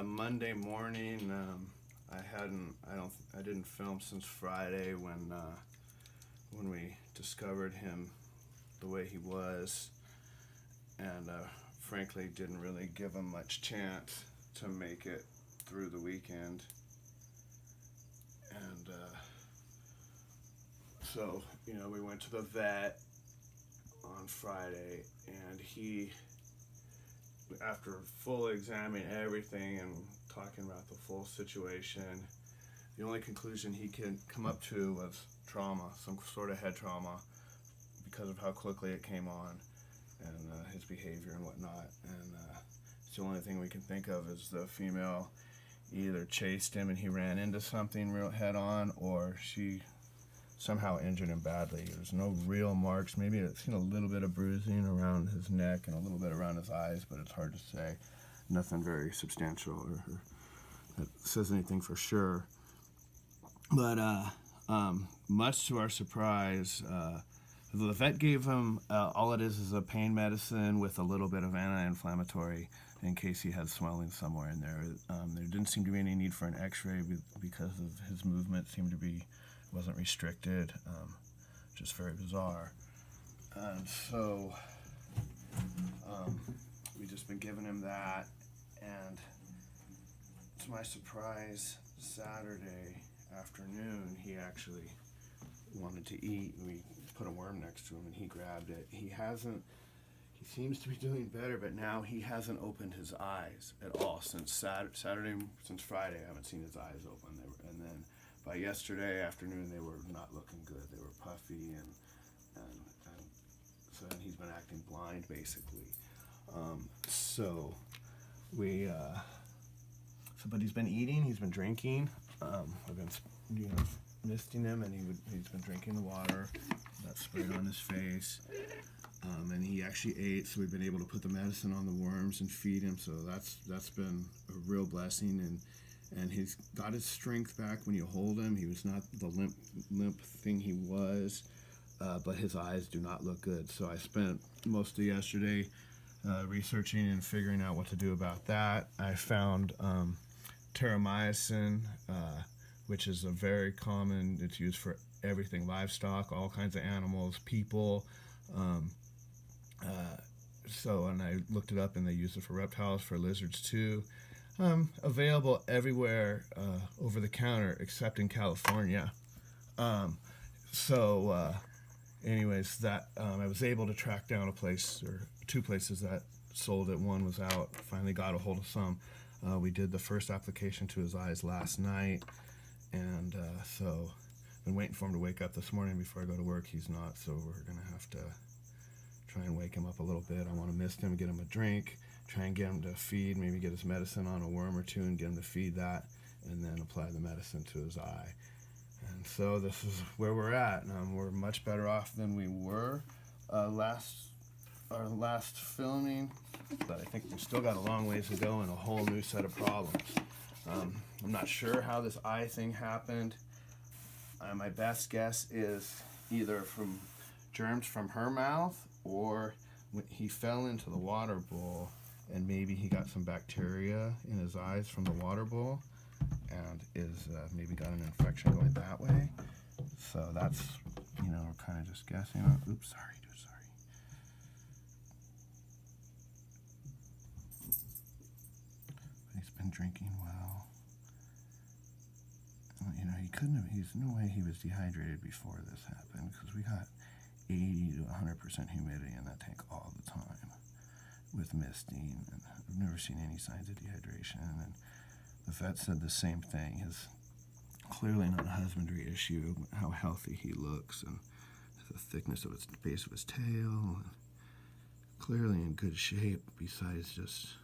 Monday morning. I didn't film since Friday when we discovered him the way he was, and frankly didn't really give him much chance to make it through the weekend. And so we went to the vet on Friday, and he, after fully examining everything and talking about the full situation, the only conclusion he could come up to was trauma, some sort of head trauma, because of how quickly it came on and his behavior and whatnot. And it's the only thing we can think of is the female either chased him and he ran into something real head on, or she somehow injured him badly. There's no real marks. Maybe I've seen a little bit of bruising around his neck and a little bit around his eyes, but it's hard to say. Nothing very substantial or that says anything for sure. But much to our surprise, the vet gave him, all it is a pain medicine with a little bit of anti-inflammatory in case he had swelling somewhere in there. There didn't seem to be any need for an x-ray because of his movement wasn't restricted, just very bizarre. And so we just been giving him that, and to my surprise, Saturday afternoon he actually wanted to eat. We put a worm next to him and he grabbed it. He seems to be doing better, but now he hasn't opened his eyes at all since Saturday, since Friday. I haven't seen his eyes open. And then by yesterday afternoon, they were not looking good. They were puffy, and so then he's been acting blind, basically. But he's been eating, he's been drinking. I've been, misting him, and he's been drinking the water that's sprayed on his face. And he actually ate, so we've been able to put the medicine on the worms and feed him. So that's been a real blessing, and he's got his strength back when you hold him. He was not the limp thing he was, but his eyes do not look good. So I spent most of yesterday researching and figuring out what to do about that. I found terramycin, which is a very common, it's used for everything, livestock, all kinds of animals, people. And I looked it up, and they use it for reptiles, for lizards too. Available everywhere over the counter except in California. Anyways, that I was able to track down a place, or two places that sold it. One was out. Finally got a hold of some. We did the first application to his eyes last night, and so been waiting for him to wake up this morning before I go to work. He's not, so we're gonna have to try and wake him up a little bit. I want to mist him, get him a drink, try and get him to feed, maybe get his medicine on a worm or two and get him to feed that, and then apply the medicine to his eye. And so this is where we're at. We're much better off than we were our last filming, but I think we've still got a long ways to go and a whole new set of problems. I'm not sure how this eye thing happened. My best guess is either from germs from her mouth, or when he fell into the water bowl and maybe he got some bacteria in his eyes from the water bowl and is maybe got an infection going that way. So that's, we're kind of just guessing. Oops, sorry. He's been drinking well. He's no way he was dehydrated before this happened, because we got 80 to 100% humidity in that tank all the time with misting, and I've never seen any signs of dehydration. And the vet said the same thing. His clearly not a husbandry issue, how healthy he looks, and the thickness of its base of his tail, and clearly in good shape, besides just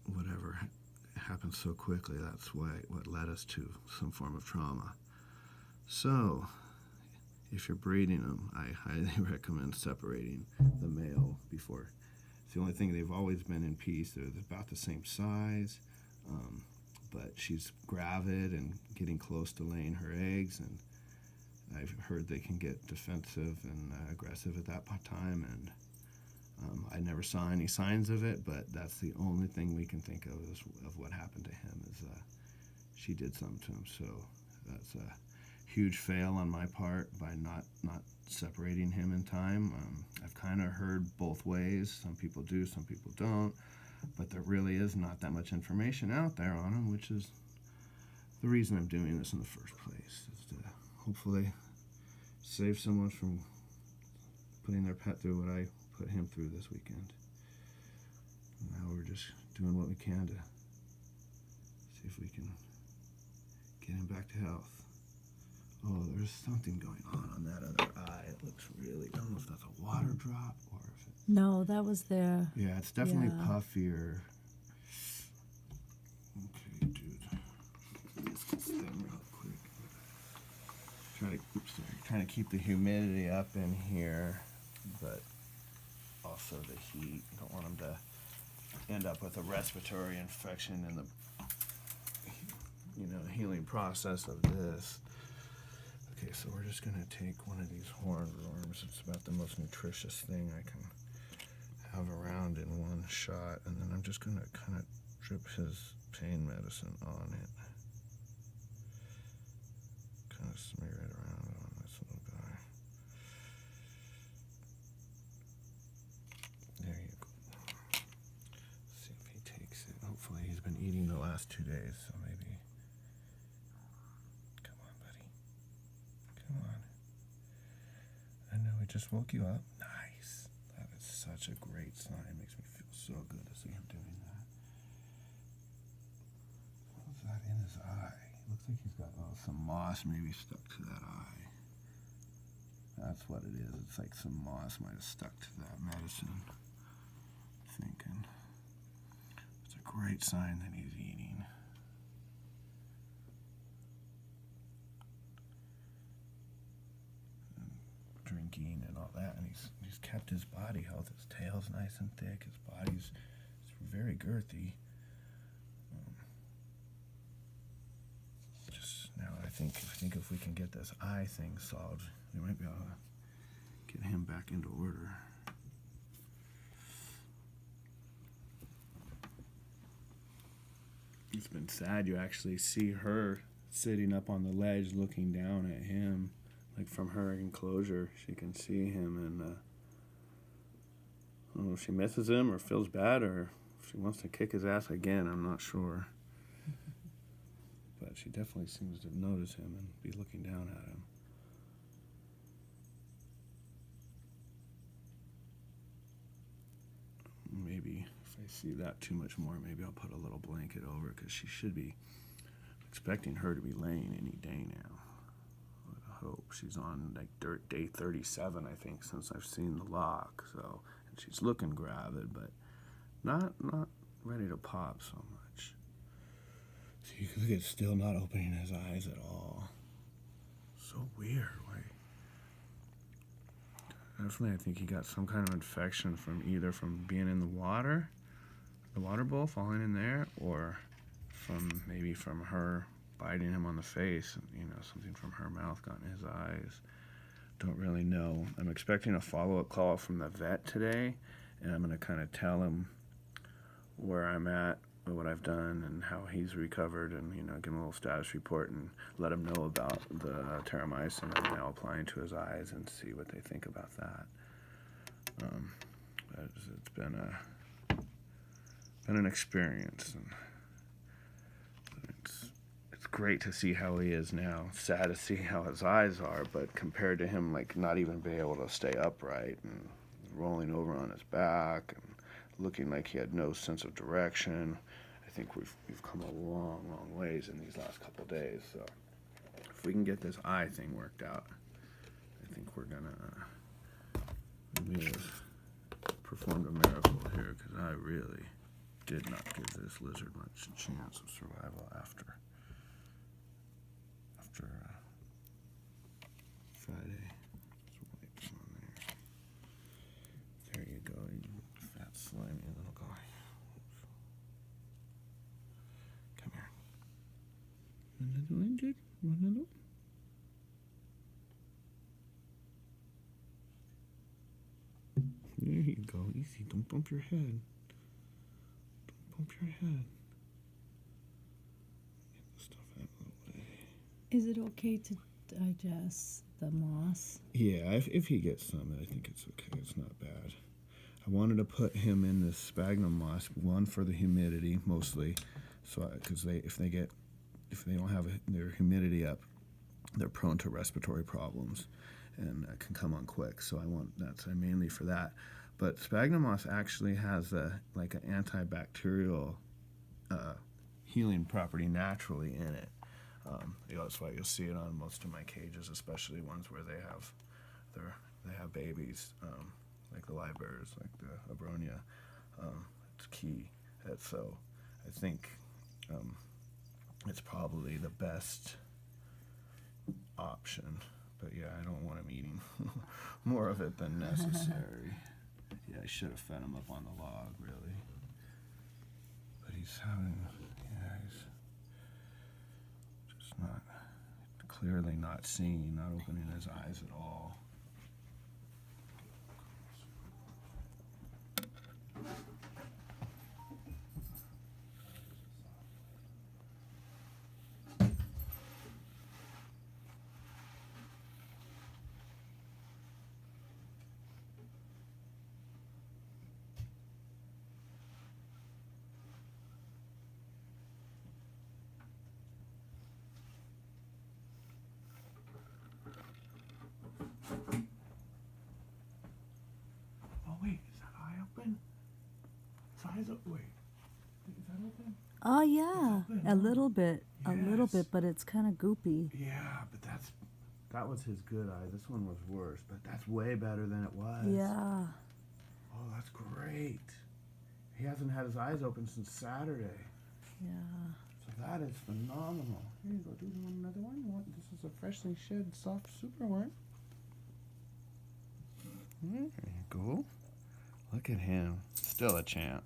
whatever happened so quickly. That's what led us to some form of trauma. So if you're breeding them, I highly recommend separating the male before. It's the only thing. They've always been in peace. They're about the same size, but she's gravid and getting close to laying her eggs, and I've heard they can get defensive and aggressive at that time, and I never saw any signs of it, but that's the only thing we can think of of what happened to him is she did something to him. So that's a huge fail on my part by not separating him in time. I've kind of heard both ways. Some people do, some people don't. But there really is not that much information out there on him, which is the reason I'm doing this in the first place, is to hopefully save someone from putting their pet through what I put him through this weekend. Now we're just doing what we can to see if we can get him back to health. Oh, there's something going on that other eye. It looks really, I don't know if that's a water drop or if it's... No, that was there. Yeah, it's definitely puffier. Okay, dude. Let's get this thing real quick. Trying to keep the humidity up in here, but also the heat. You don't want him to end up with a respiratory infection in the healing process of this. Okay, so we're just gonna take one of these horned worms. It's about the most nutritious thing I can have around in one shot, and then I'm just gonna kind of drip his pain medicine on it. Kind of smear it around on this little guy. There you go. See if he takes it. Hopefully he's been eating the last 2 days, so maybe. Come on, buddy. Come on. I know we just woke you up. Nice. That is such a great sign. It makes me feel so good to see him doing that. What's that in his eye? Looks like he's got some moss maybe stuck to that eye. That's what it is. It's like some moss might have stuck to that medicine. Thinking. It's a great sign that he's eating. And drinking and all that. And he's kept his body health. His tail's nice and thick. His body's very girthy. Now I think if we can get this eye thing solved, we might be able to get him back into order. It's been sad. You actually see her sitting up on the ledge looking down at him, like from her enclosure. She can see him, and I don't know if she misses him or feels bad or if she wants to kick his ass again. I'm not sure. But she definitely seems to notice him and be looking down at him. Maybe if I see that too much more, maybe I'll put a little blanket over, because she should be expecting her to be laying any day now. I hope. She's on like day 37, I think, since I've seen the lock. So, and she's looking gravid, but not ready to pop so much. So you can look at still not opening his eyes at all. So weird. Definitely, I think he got some kind of infection from either from being in the water bowl, falling in there, or maybe from her biting him on the face. Something from her mouth got in his eyes. Don't really know. I'm expecting a follow-up call from the vet today, and I'm going to kind of tell him where I'm at, what I've done, and how he's recovered, and give him a little status report and let him know about the terramycin I'm now applying to his eyes and see what they think about that. It's been an experience, and it's great to see how he is now. Sad to see how his eyes are, but compared to him not even being able to stay upright and rolling over on his back and looking like he had no sense of direction. I think we've come a long, long ways in these last couple of days. So if we can get this eye thing worked out, I think we have performed a miracle here, because I really did not give this lizard much chance of survival after Friday. Just wipe on there. There you go, you fat slimy little guy. Come here. One little injured, one little. There you go. Easy. Don't bump your head. Don't bump your head. Get the stuff out of the way. Is it okay to digest the moss? Yeah, if he gets some, I think it's okay. It's not bad. I wanted to put him in this sphagnum moss, one for the humidity mostly, so because if they don't have their humidity up, they're prone to respiratory problems, and it can come on quick. So that's mainly for that. But sphagnum moss actually has like an antibacterial healing property naturally in it. That's why you'll see it on most of my cages, especially ones where they have babies, like the live bears, like the abronia. It's key. So I think it's probably the best option. But yeah, I don't want him eating more of it than necessary. Yeah, I should have fed him up on the log, really. But he's just not, clearly not seeing, not opening his eyes at all. Wait, is that open? Oh yeah, open, a little bit, Yes. but it's kind of goopy. Yeah, but that was his good eye. This one was worse, but that's way better than it was. Yeah. Oh, that's great. He hasn't had his eyes open since Saturday. Yeah. So that is phenomenal. Here you go. Do you want another one? This is a freshly shed soft superworm. There you go. Look at him. Still a champ.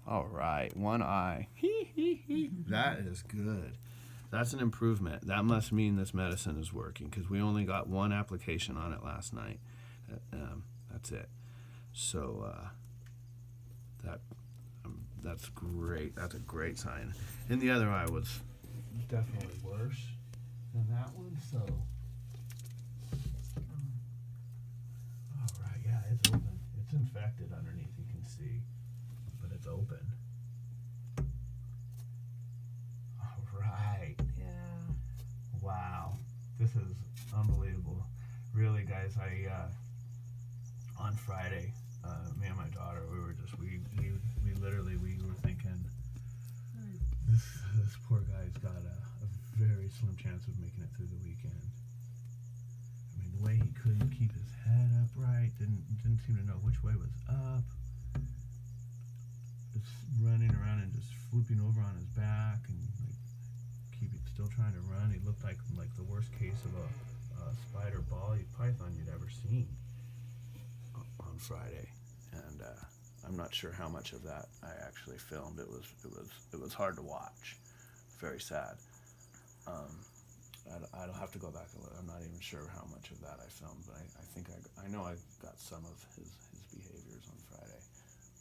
All right, one eye. That is good. That's an improvement. That must mean this medicine is working because we only got one application on it last night. That's it. So that's great. That's a great sign. And the other eye was definitely worse than that one. So, all right, yeah, it's open. It's infected underneath. You can see. But it's open. All right. Yeah. Wow. This is unbelievable. Really, guys, on Friday, me and my daughter, we were thinking, this poor guy's got a very slim chance of making it through the weekend. I mean, the way he couldn't keep his head upright, didn't seem to know which way was up. Just running around and just flipping over on his back and still trying to run. He looked like the worst case of a spider python you'd ever seen on Friday. And I'm not sure how much of that I actually filmed. It was hard to watch. Very sad. I'll have to go back and look. I'm not even sure how much of that I filmed, but I think I know I got some of his behaviors on Friday.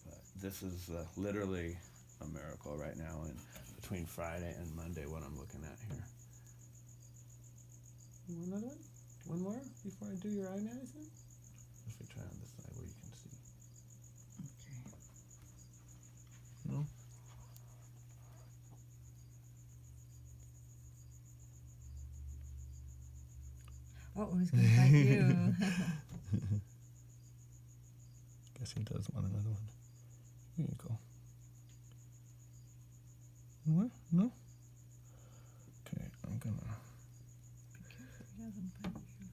But this is literally a miracle right now, and between Friday and Monday, what I'm looking at here. You want another one? One more before I do your eye medicine? If we try on this side where you can see. Okay. No? Oh, I was going to bite you. Guess he does want another one. Here you go. What? No? Okay, I'm gonna. Be careful, he doesn't bite you.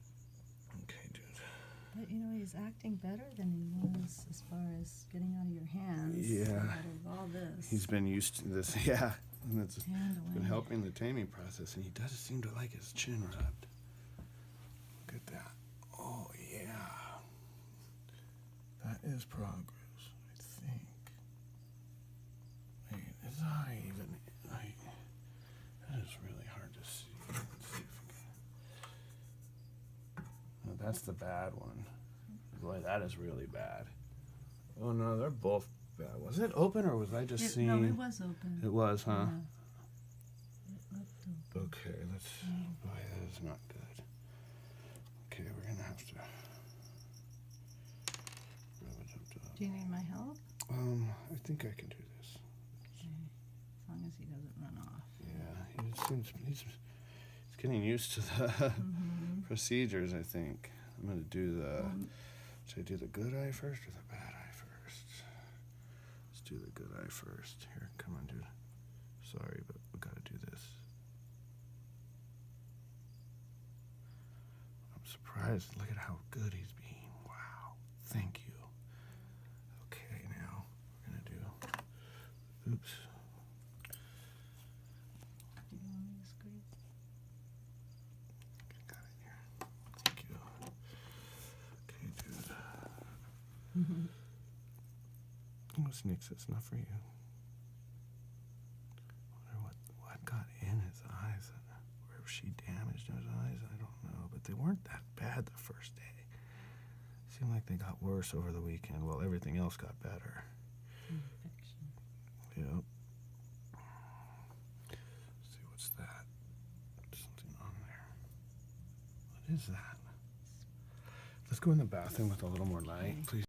Okay, dude. But he's acting better than he was as far as getting out of your hands. Yeah. Out of all this. He's been used to this, yeah. And it's Handling. been helping the taming process, and he does seem to like his chin rubbed. Look at that. Oh, yeah. That is progress, I think. Wait, is I even... that is really hard to see. Let's see if we can... No, that's the bad one. boy, that is really bad. Oh no, they're both bad. Was it open or was I just seeing? No, it was open. It was, huh? Yeah. It looked open. Okay, let's. Boy, that is not good. Okay, we're gonna have to. Do you need my help? I think I can do this. Okay. As long as he doesn't run off. Yeah, he seems he's getting used to the procedures. I think I'm gonna do the. Should I do the good eye first or the bad eye first? Let's do the good eye first. Here, come on, dude. Sorry, but we gotta do this. I'm surprised. Look at how good he's being. Wow. Thank you. Okay, now we're gonna do. Oops. Do you want me to squeeze? Got it here. Thank you. Okay, dude. What's Nick says, not for you. Wonder what got in his eyes. Or if she damaged his eyes, I don't know. But they weren't that bad the first day. Seemed like they got worse over the weekend while everything else got better. Infection. Yep. Let's see, what's that? Something on there. What is that? Let's go in the bathroom with a little more light, please.